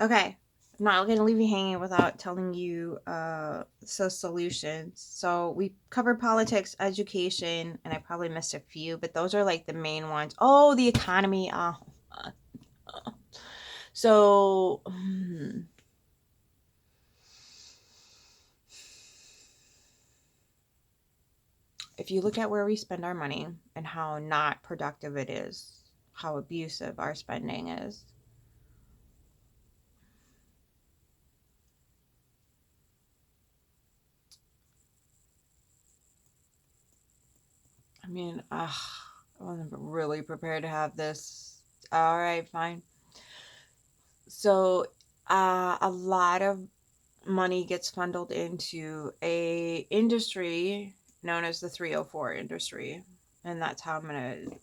Okay. I'm not going to leave you hanging without telling you solutions. So we covered politics, education, and I probably missed a few, but those are like the main ones. Oh, the economy. So, if you look at where we spend our money and how not productive it is, how abusive our spending is, I mean, I wasn't really prepared to have this. All right, fine. So, a lot of money gets funneled into a industry known as the 304 industry, and that's how I'm going to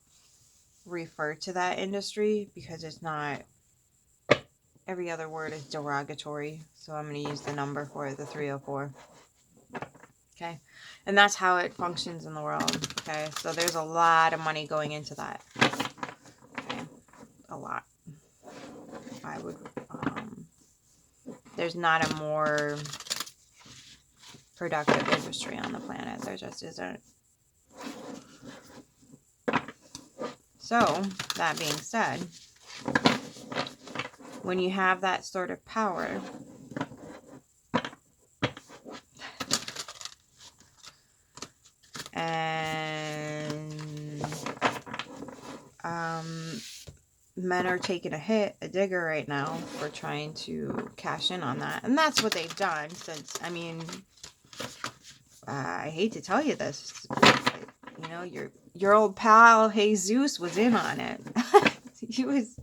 refer to that industry because it's not, every other word is derogatory, so I'm going to use the number for it, the 304. Okay, and that's how it functions in the world. Okay, so there's a lot of money going into that. Okay, a lot. I would there's not a more productive industry on the planet. There just isn't. So, that being said, when you have that sort of power, and men are taking a hit, a digger right now for trying to cash in on that. And that's what they've done since, I mean, I hate to tell you this, but, you know, your old pal Jesus was in on it. he was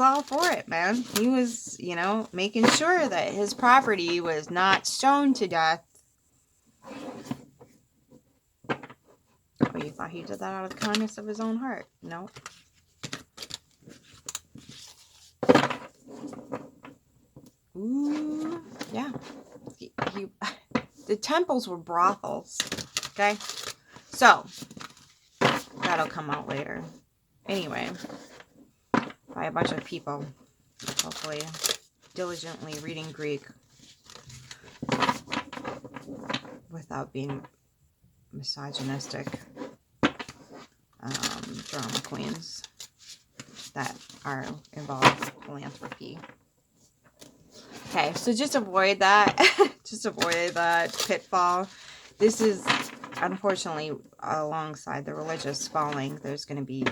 all for it, man. He was, you know, making sure that his property was not stoned to death. Oh, you thought he did that out of the kindness of his own heart? No. Ooh, yeah. He the temples were brothels. Okay, so that'll come out later. Anyway, by a bunch of people, hopefully diligently reading Greek without being misogynistic drama queens that are involved with philanthropy. Okay, so just avoid that. Just avoid that pitfall. This is, unfortunately, alongside the religious falling, there's going to be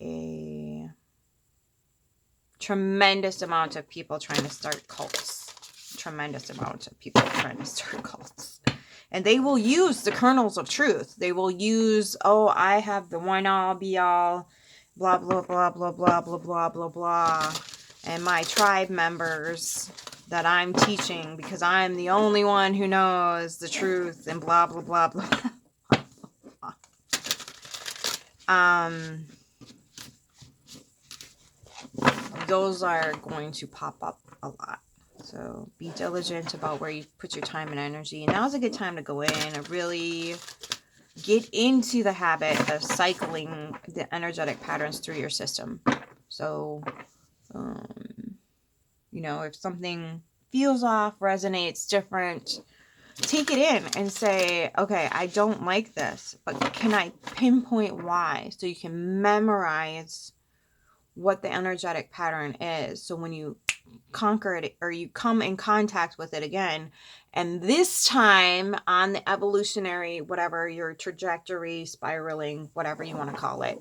a tremendous amount of people trying to start cults. Tremendous amount of people trying to start cults. And they will use the kernels of truth. They will use, oh, I have the one all be all, blah, blah, blah, blah, blah, blah, blah, blah, blah. And my tribe members that I'm teaching because I'm the only one who knows the truth and blah, blah, blah, blah. Those are going to pop up a lot. So be diligent about where you put your time and energy. Now's a good time to go in and really get into the habit of cycling the energetic patterns through your system. So, you know, if something feels off, resonates different, take it in and say, okay, I don't like this, but can I pinpoint why? So you can memorize what the energetic pattern is. So when you conquer it or you come in contact with it again, and this time on the evolutionary, whatever your trajectory, spiraling, whatever you want to call it,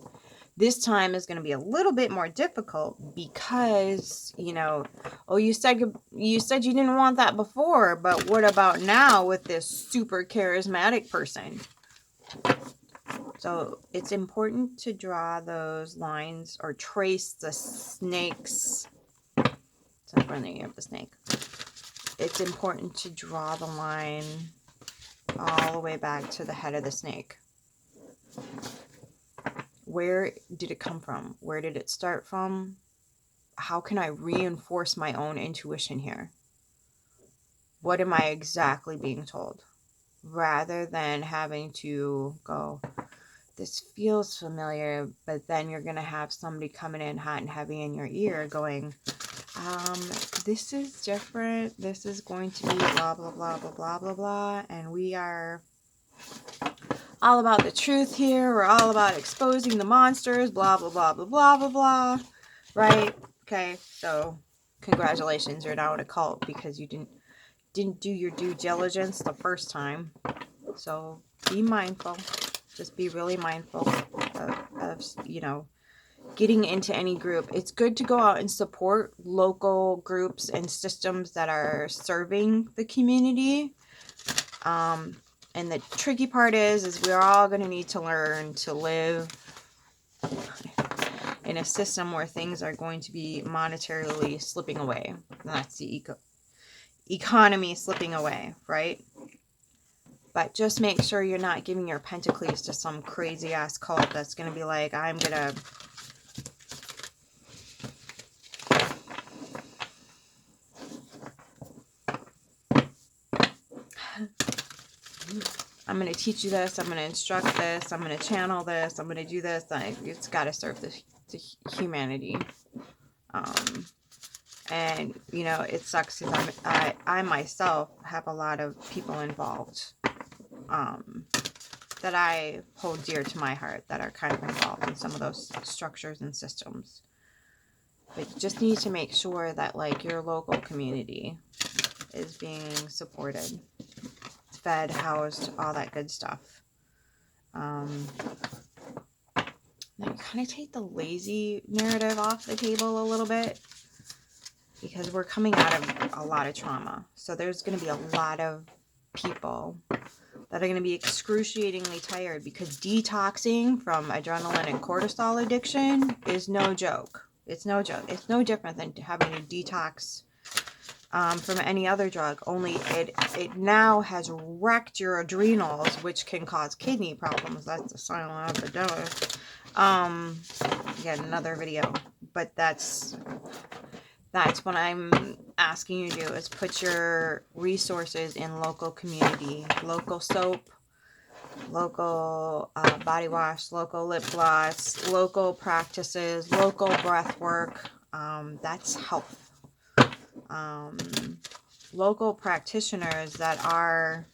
this time is going to be a little bit more difficult because, you know, oh, you said you didn't want that before, but what about now with this super charismatic person? So it's important to draw those lines or trace the snake's, it's in front of the snake. It's important to draw the line all the way back to the head of the snake. Where did it come from? Where did it start from? How can I reinforce my own intuition here? What am I exactly being told? Rather than having to go, this feels familiar, but then you're going to have somebody coming in hot and heavy in your ear going, This is different. This is going to be blah, blah, blah, blah, blah, blah, blah. And we are all about the truth here. We're all about exposing the monsters, blah, blah, blah, blah, blah, blah, blah. Right? Okay, so congratulations, you're now in a cult because you didn't do your due diligence the first time. So be mindful. Just be really mindful of you know, getting into any group. It's good to go out and support local groups and systems that are serving the community. And the tricky part is we're all going to need to learn to live in a system where things are going to be monetarily slipping away. And that's the economy slipping away, right? But just make sure you're not giving your Pentacles to some crazy ass cult that's going to be like, I'm going to teach you this, I'm going to instruct this, I'm going to channel this, I'm going to do this. It's got to serve the humanity. And, you know, it sucks because I myself have a lot of people involved that I hold dear to my heart that are kind of involved in some of those structures and systems. But you just need to make sure that, like, your local community is being supported, fed, housed, all that good stuff. Now you kind of take the lazy narrative off the table a little bit because we're coming out of a lot of trauma. So there's going to be a lot of people that are going to be excruciatingly tired because detoxing from adrenaline and cortisol addiction is no joke. It's no joke. It's no different than having to detox from any other drug, only it now has wrecked your adrenals, which can cause kidney problems. That's a silent epidemic. Again, another video, but that's what I'm asking you to do, is put your resources in local community, local soap, local body wash, local lip gloss, local practices, local breath work. That's health. Local practitioners that are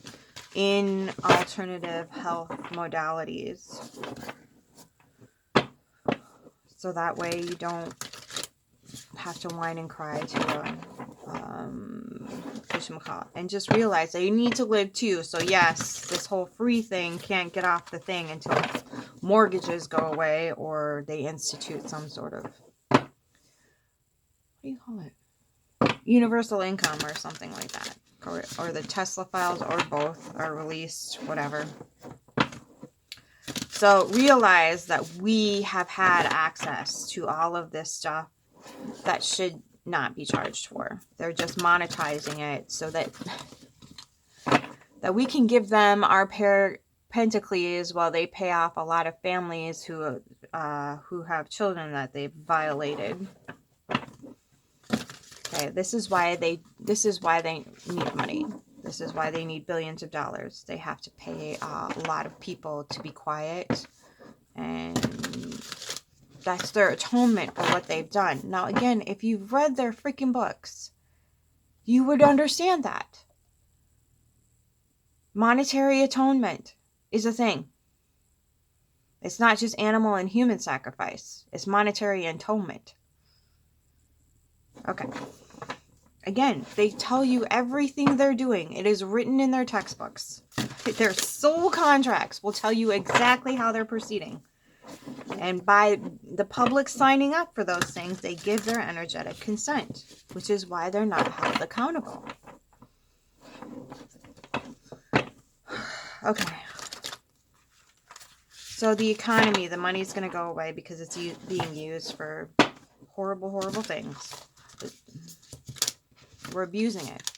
in alternative health modalities. So that way you don't have to whine and cry to and just realize that you need to live too. So yes, this whole free thing can't get off the thing until mortgages go away or they institute some sort of, what do you call it? Universal income or something like that. Or the Tesla files, or both are released, whatever. So realize that we have had access to all of this stuff that should not be charged for. They're just monetizing it so that we can give them our Pentacles while they pay off a lot of families who have children that they've violated. Okay, this is why they need money. This is why they need billions of dollars. They have to pay a lot of people to be quiet, and that's their atonement for what they've done. Now, again, if you've read their freaking books, you would understand that. Monetary atonement is a thing. It's not just animal and human sacrifice. It's monetary atonement. Okay. Again, they tell you everything they're doing. It is written in their textbooks. Their soul contracts will tell you exactly how they're proceeding. And by the public signing up for those things, they give their energetic consent, which is why they're not held accountable. Okay. So the economy, the money's going to go away because it's being used for horrible, horrible things. We're abusing it.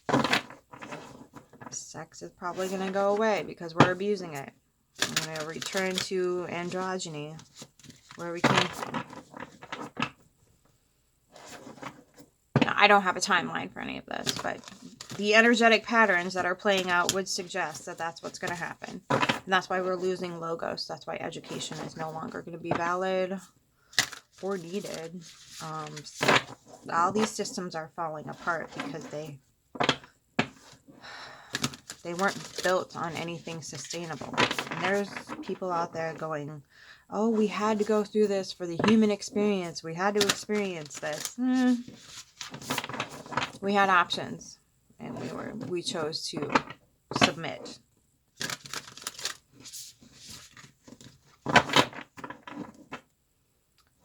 Sex is probably going to go away because we're abusing it. I'm going to return to androgyny, where we came from. Now, I don't have a timeline for any of this, but the energetic patterns that are playing out would suggest that that's what's going to happen. And that's why we're losing logos. That's why education is no longer going to be valid or needed. all these systems are falling apart because they weren't built on anything sustainable. And there's people out there going, oh, we had to go through this for the human experience. We had to experience this. We had options, and we chose to submit.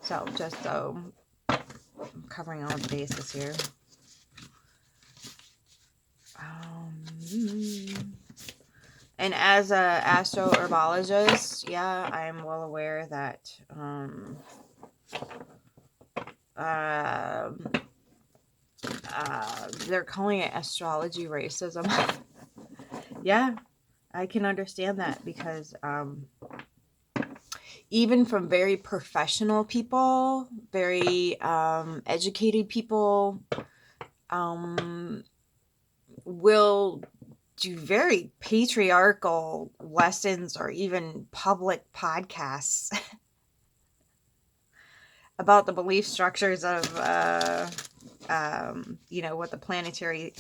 So just so I'm covering all the bases here. And as a astroherbologist, yeah, I'm well aware that they're calling it astrology racism. Yeah, I can understand that because even from very professional people, very educated people, will do very patriarchal lessons or even public podcasts about the belief structures of, what the planetary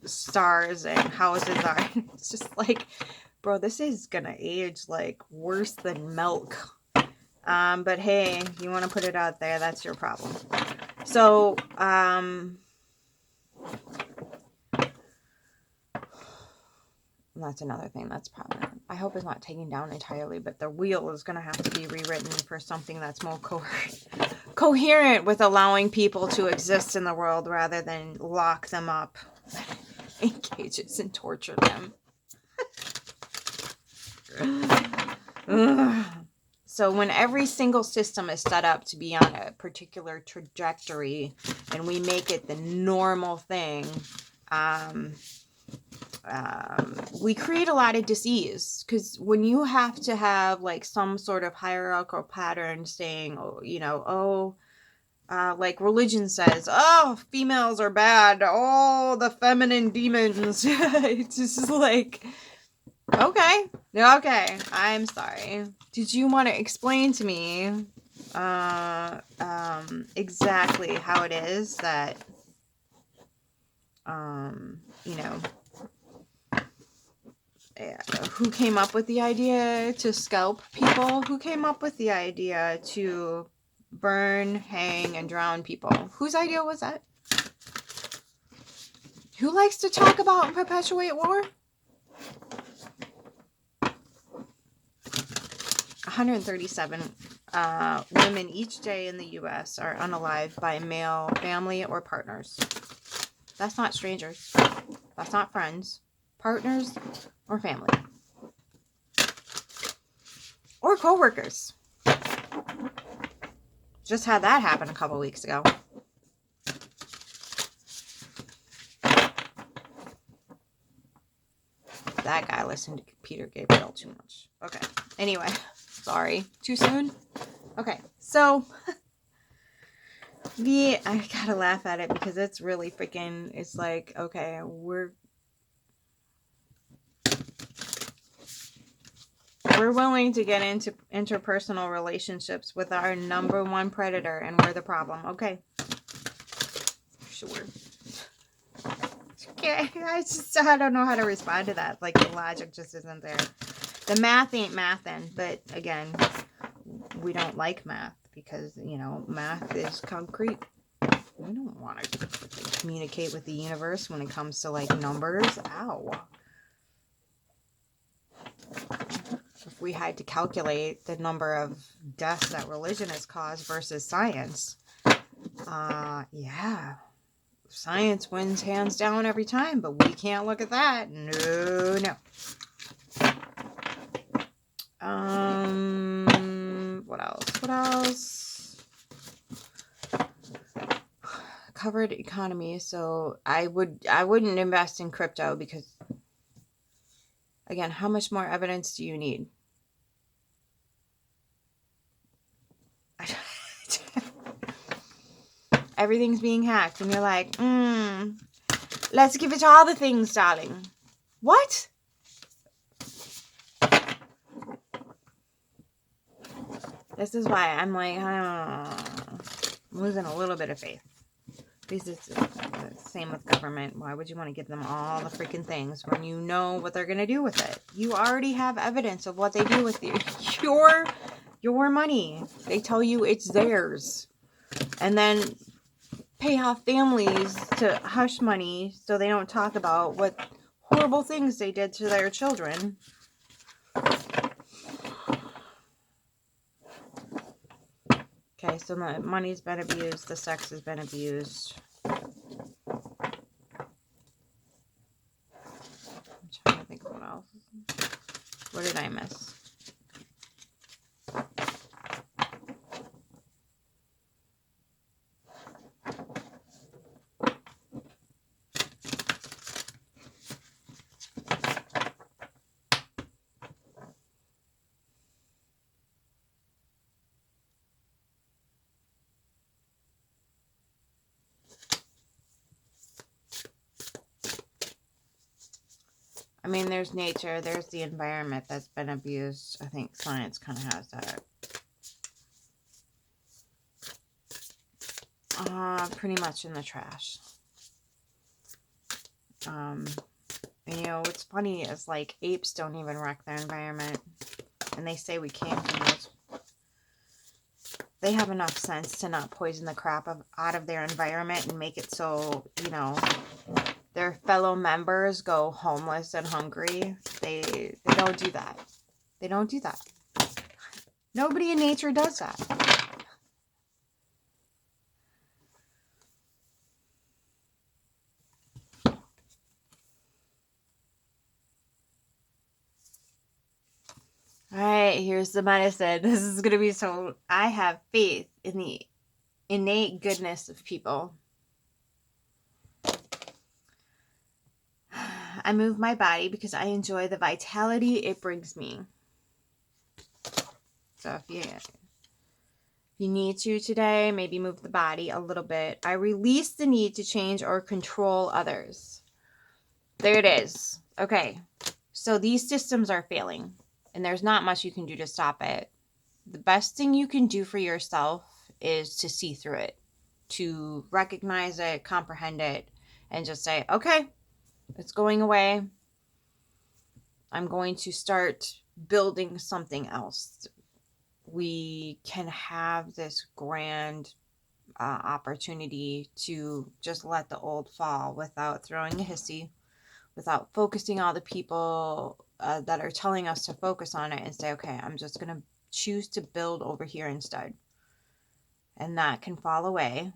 stars and houses are. It's just like, bro, this is gonna age like worse than milk. But hey, you want to put it out there, that's your problem. So, that's another thing that's probably, I hope it's not taken down entirely, but the wheel is going to have to be rewritten for something that's more coherent with allowing people to exist in the world rather than lock them up in cages and torture them. So when every single system is set up to be on a particular trajectory and we make it the normal thing, we create a lot of disease, because when you have to have like some sort of hierarchical pattern saying, like religion says, oh, females are bad, oh, the feminine demons. It's just like, okay, I'm sorry. Did you want to explain to me exactly how it is that who came up with the idea to scalp people? Who came up with the idea to burn, hang, and drown people? Whose idea was that? Who likes to talk about and perpetuate war? 137 women each day in the U.S. are unalived by male family or partners. That's not strangers. That's not friends. Partners or family. Or co-workers. Just had that happen a couple weeks ago. That guy listened to Peter Gabriel too much. Okay. Anyway, sorry. Too soon? Okay. So, I gotta laugh at it because it's really freaking, it's like, okay, we're willing to get into interpersonal relationships with our number one predator, and we're the problem. Okay. Sure. I don't know how to respond to that. Like, the logic just isn't there. The math ain't mathin', but again, we don't like math because, math is concrete. We don't want to communicate with the universe when it comes to, like, numbers. Ow. If we had to calculate the number of deaths that religion has caused versus science, yeah. Science wins hands down every time, but we can't look at that. No. What else? Covered economy. So I wouldn't invest in crypto because, again, how much more evidence do you need? Everything's being hacked, and you're like, let's give it all the things, darling. What? This is why I'm like, I'm losing a little bit of faith. Because it's the same with government. Why would you want to give them all the freaking things when you know what they're going to do with it? You already have evidence of what they do with you. Your money. They tell you it's theirs. And then pay off families to hush money so they don't talk about what horrible things they did to their children. Okay, so the money's been abused, the sex has been abused. I'm trying to think of what else. What did I miss? I mean, there's nature, there's the environment that's been abused. I think science kind of has that. Pretty much in the trash. And you know, what's funny is like apes don't even wreck their environment. And they say we can't do it. They have enough sense to not poison the crap out of their environment and make it so, you know, their fellow members go homeless and hungry. They don't do that. They don't do that. Nobody in nature does that. All right, here's the medicine. This is going to be so... I have faith in the innate goodness of people. I move my body because I enjoy the vitality it brings me. So if you need to today, maybe move the body a little bit. I release the need to change or control others. There it is. Okay, so these systems are failing. And there's not much you can do to stop it. The best thing you can do for yourself is to see through it, to recognize it, comprehend it, and just say, okay, it's going away. I'm going to start building something else. We can have this grand opportunity to just let the old fall without throwing a hissy, without focusing on the people that are telling us to focus on it, and say, okay, I'm just going to choose to build over here instead. And that can fall away.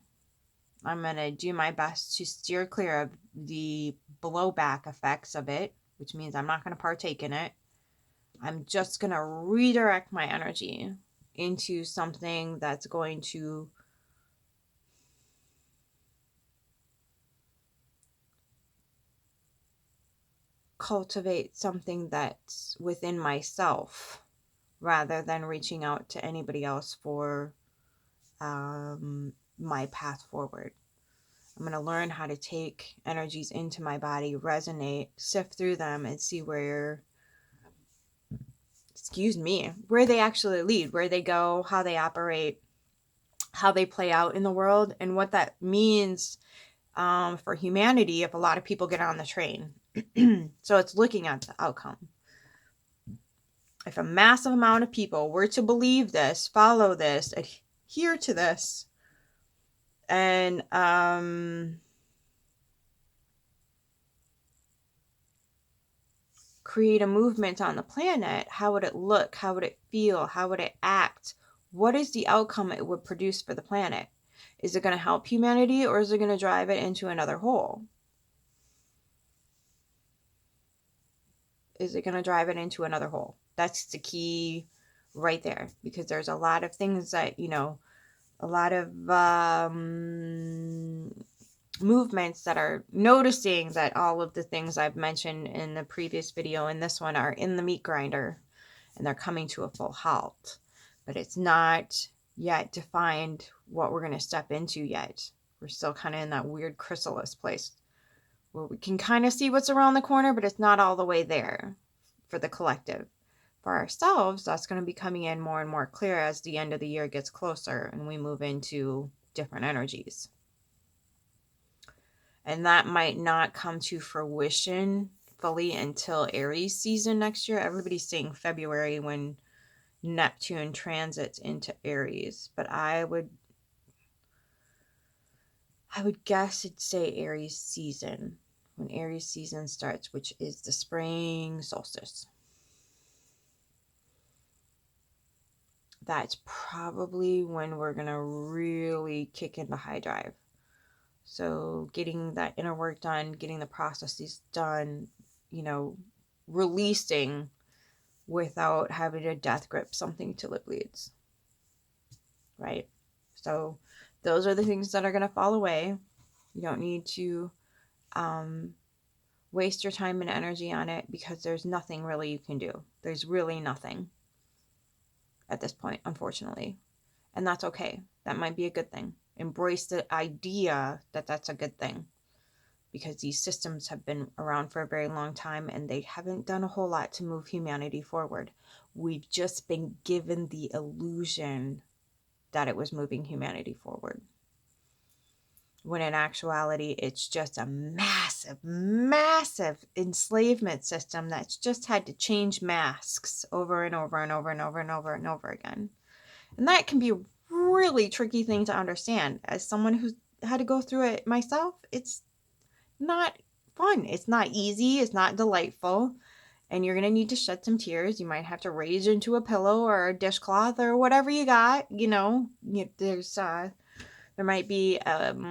I'm going to do my best to steer clear of the blowback effects of it, which means I'm not going to partake in it. I'm just going to redirect my energy into something that's going to cultivate something that's within myself, rather than reaching out to anybody else for my path forward. I'm going to learn how to take energies into my body, resonate, sift through them, and see where they actually lead, where they go, how they operate, how they play out in the world, and what that means for humanity if a lot of people get on the train. So it's looking at the outcome. If a massive amount of people were to believe this, follow this, adhere to this, and create a movement on the planet, how would it look? How would it feel? How would it act? What is the outcome it would produce for the planet? Is it going to help humanity, or is it going to drive it into another hole? Is it going to drive it into another hole? That's the key right there, because there's a lot of things that, you know, a lot of movements that are noticing that all of the things I've mentioned in the previous video and this one are in the meat grinder, and they're coming to a full halt. But it's not yet defined what we're going to step into yet. We're still kind of in that weird chrysalis place where we can kind of see what's around the corner, but it's not all the way there for the collective. For ourselves, that's going to be coming in more and more clear as the end of the year gets closer and we move into different energies. And that might not come to fruition fully until Aries season next year. Everybody's saying February when Neptune transits into Aries, but I would guess it'd say Aries season, when Aries season starts, which is the spring solstice. That's probably when we're going to really kick into high drive. So getting that inner work done, getting the processes done, releasing without having to death grip something till it bleeds. Right? So those are the things that are going to fall away. You don't need to waste your time and energy on it, because there's nothing really you can do. There's really nothing at this point, unfortunately. And that's okay. That might be a good thing. Embrace the idea that that's a good thing, because these systems have been around for a very long time and they haven't done a whole lot to move humanity forward. We've just been given the illusion that it was moving humanity forward, when in actuality it's just a massive, massive enslavement system that's just had to change masks over and over and over and over and over and over again. And that can be a really tricky thing to understand. As someone who's had to go through it myself, it's not fun. It's not easy. It's not delightful. And you're going to need to shed some tears. You might have to rage into a pillow or a dishcloth or whatever you got. There might be a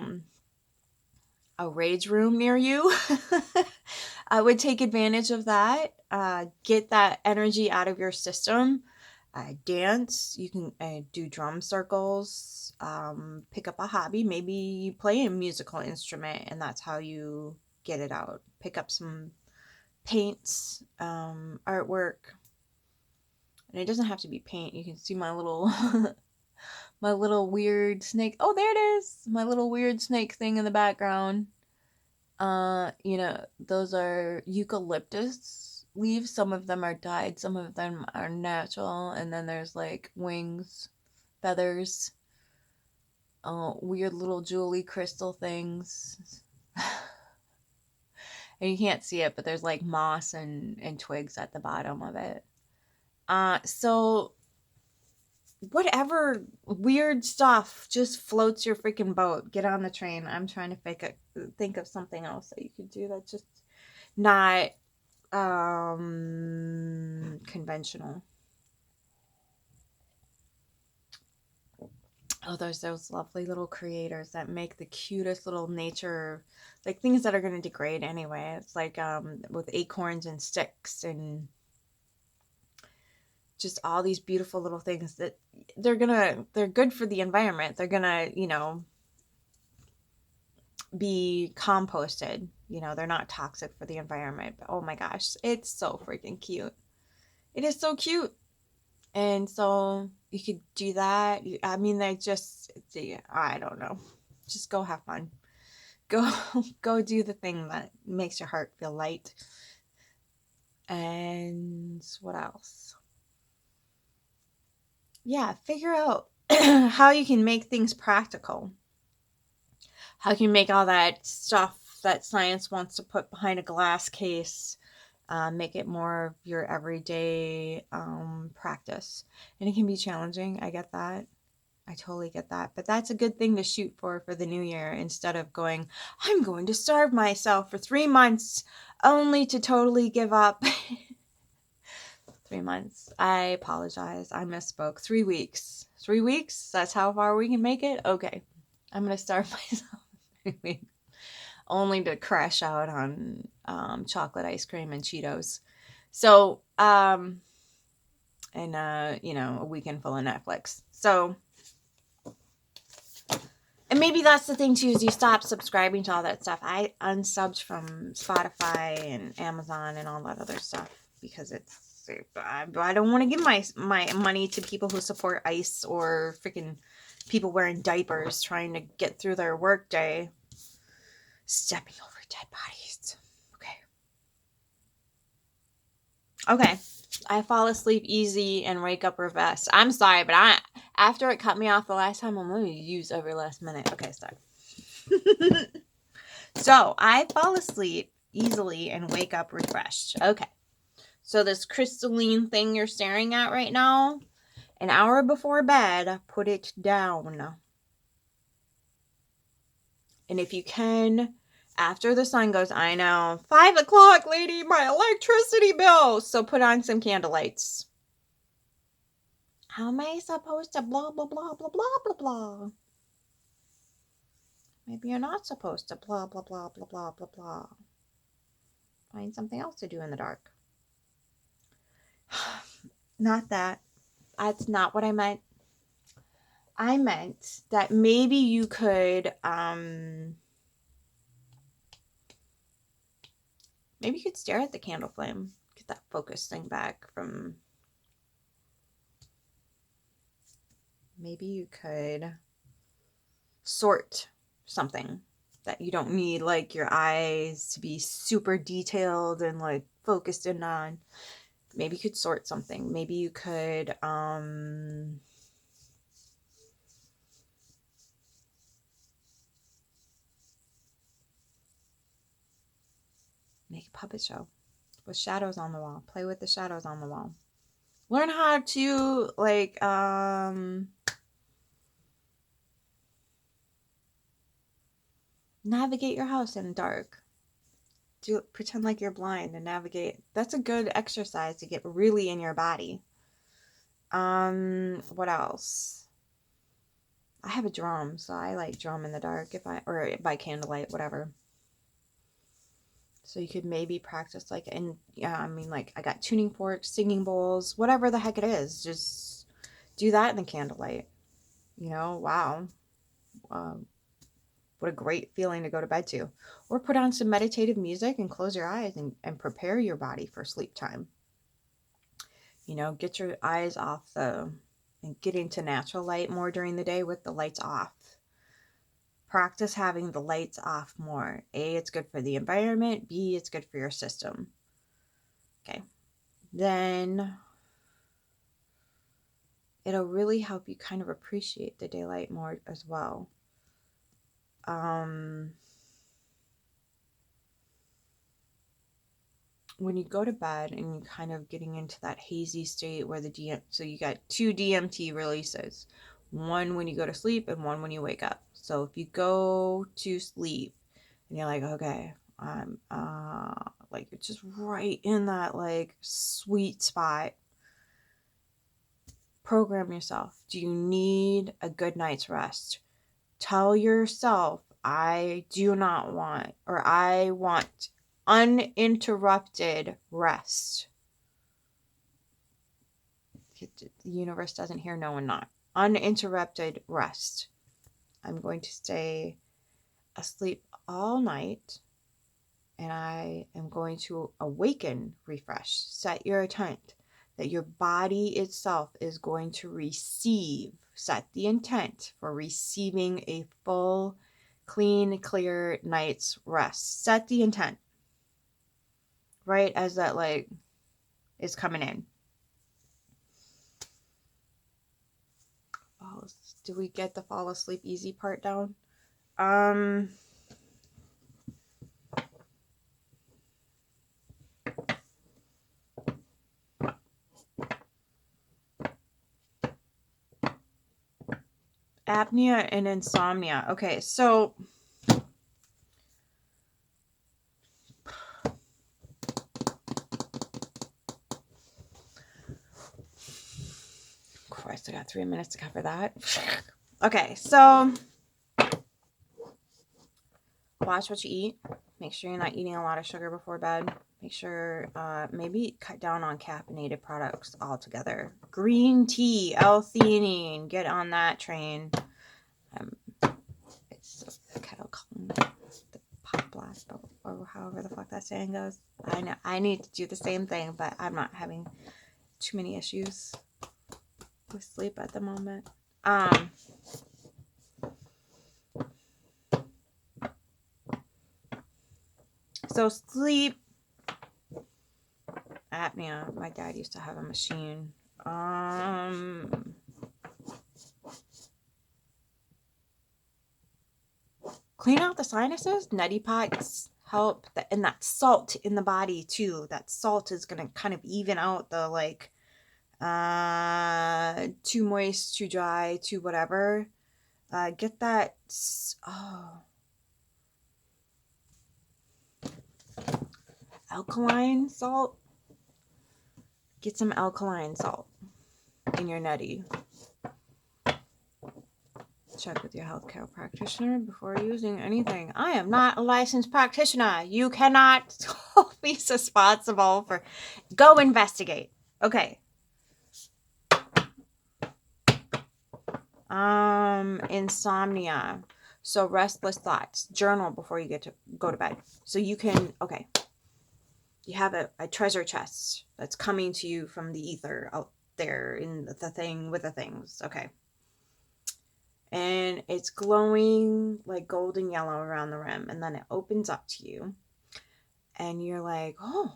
rage room near you. I would take advantage of that. Get that energy out of your system. Dance. You can do drum circles. Pick up a hobby. Maybe you play a musical instrument and that's how you get it out. Pick up some paints, artwork. And it doesn't have to be paint. You can see my little my little weird snake. Oh, there it is. My little weird snake thing in the background. Those are eucalyptus leaves. Some of them are dyed, some of them are natural, and then there's like wings, feathers, weird little jewelry crystal things. And you can't see it, but there's like moss and twigs at the bottom of it. So whatever weird stuff just floats your freaking boat. Get on the train. I'm trying to think of something else that you could do that's just not conventional. Oh, there's those lovely little creators that make the cutest little nature, like things that are going to degrade anyway. It's like with acorns and sticks and just all these beautiful little things that they're good for the environment. They're gonna, be composted. They're not toxic for the environment. But oh my gosh, it's so freaking cute. It is so cute. And so you could do that. I mean, I don't know. Just go have fun. Go do the thing that makes your heart feel light. And what else? Yeah, figure out how you can make things practical. How can you make all that stuff that science wants to put behind a glass case, make it more of your everyday practice. And it can be challenging. I get that. I totally get that. But that's a good thing to shoot for the new year, instead of going, I'm going to starve myself for 3 months only to totally give up. 3 months. I apologize. I misspoke. 3 weeks. 3 weeks? That's how far we can make it? Okay. I'm going to starve myself for 3 weeks. Only to crash out on chocolate ice cream and Cheetos. So, and a weekend full of Netflix. So, and maybe that's the thing too, is you stop subscribing to all that stuff. I unsubbed from Spotify and Amazon and all that other stuff because I don't want to give my money to people who support ICE or freaking people wearing diapers trying to get through their work day. Stepping over dead bodies. Okay. I fall asleep easy and wake up refreshed. I'm sorry, but after it cut me off the last time, I'm going to use every last minute. Okay, start. So I fall asleep easily and wake up refreshed. Okay. So this crystalline thing you're staring at right now, an hour before bed, put it down. And if you can, after the sun goes, I know, 5 o'clock, lady, my electricity bill. So put on some candlelights. How am I supposed to blah, blah, blah, blah, blah, blah, blah? Maybe you're not supposed to blah, blah, blah, blah, blah, blah, blah. Find something else to do in the dark. Not that. That's not what I meant. I meant that maybe you could, maybe you could stare at the candle flame. Get that focus thing back from, maybe you could sort something that you don't need, like your eyes to be super detailed and like focused in on. Maybe you could sort something. Maybe you could, make a puppet show with shadows on the wall. Play with the shadows on the wall. Learn how to like navigate your house in the dark. Pretend like you're blind and navigate. That's a good exercise to get really in your body. What else? I have a drum, so I like drum in the dark or by candlelight, whatever. So you could maybe practice like, and yeah, I mean, like I got tuning forks, singing bowls, whatever the heck it is. Just do that in the candlelight. You know, wow. What a great feeling to go to bed to. Or put on some meditative music and close your eyes and prepare your body for sleep time. You know, get your eyes off and get into natural light more during the day with the lights off. Practice having the lights off more. A, it's good for the environment. B, it's good for your system. Okay. Then it'll really help you kind of appreciate the daylight more as well. When you go to bed and you're kind of getting into that hazy state where so you got 2 DMT releases, one when you go to sleep and one when you wake up. So if you go to sleep and you're like, okay, I'm like it's just right in that like sweet spot, program yourself. Do you need a good night's rest? Tell yourself, I do not want, or I want uninterrupted rest. The universe doesn't hear no and not. Uninterrupted rest. I'm going to stay asleep all night and I am going to awaken refreshed. Set your intent that your body itself is going to receive. Set the intent for receiving a full, clean, clear night's rest. Set the intent. Right as that like is coming in. Do we get the fall asleep easy part down? Apnea and insomnia. Okay, so Christ, I got 3 minutes to cover that. Okay, so watch what you eat. Make sure you're not eating a lot of sugar before bed. Make sure maybe cut down on caffeinated products altogether. Green tea, L-theanine, get on that train. It's kettle calling the pot blast, or however the fuck that saying goes. I know I need to do the same thing, but I'm not having too many issues with sleep at the moment. So sleep. apnea. My dad used to have a machine. Clean out the sinuses. Neti pots help. And that salt in the body too. That salt is going to kind of even out the like too moist, too dry, too whatever. Get that. Alkaline salt. Get some alkaline salt in your neti. Check with your healthcare practitioner before using anything. I am not a licensed practitioner. You cannot be responsible for. Go investigate. Okay. Insomnia. So restless thoughts. Journal before you go to bed. So you can, okay. You have a treasure chest that's coming to you from the ether out there in the thing with the things. Okay. And it's glowing like golden yellow around the rim. And then it opens up to you. And you're like, oh,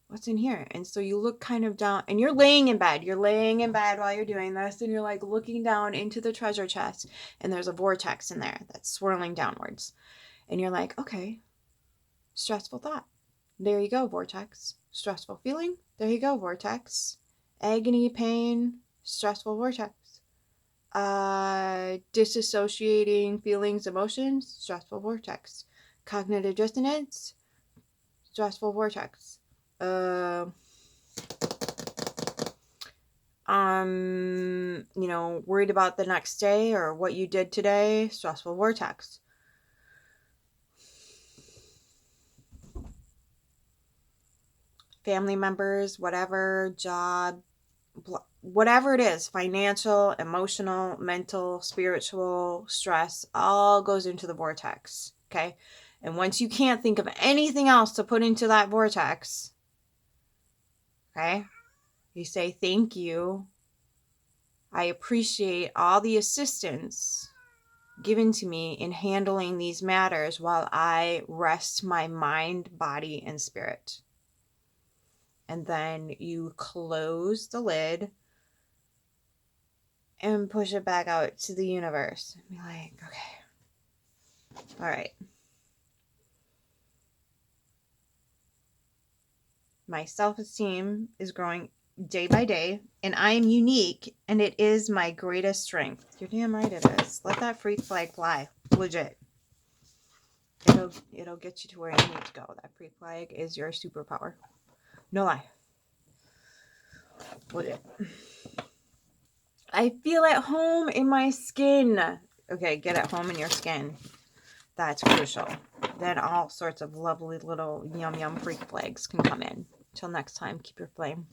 what's in here? And so you look kind of down. And you're laying in bed. You're laying in bed while you're doing this. And you're like looking down into the treasure chest. And there's a vortex in there that's swirling downwards. And you're like, okay, stressful thought. There you go, vortex. Stressful feeling. There you go, vortex. Agony, pain, stressful vortex. Disassociating feelings, emotions, stressful vortex. Cognitive dissonance, stressful vortex. Worried about the next day or what you did today, stressful vortex. Family members, whatever, job, whatever it is, financial, emotional, mental, spiritual, stress, all goes into the vortex, okay? And once you can't think of anything else to put into that vortex, okay, you say, thank you. I appreciate all the assistance given to me in handling these matters while I rest my mind, body, and spirit. And then you close the lid and push it back out to the universe. And be like, okay, all right. My self-esteem is growing day by day, and I am unique, and it is my greatest strength. You're damn right it is. Let that freak flag fly. Legit. It'll get you to where you need to go. That freak flag is your superpower. No lie. Legit. I feel at home in my skin. Okay, get at home in your skin. That's crucial. Then all sorts of lovely little yum yum freak flags can come in. Till next time, keep your flame.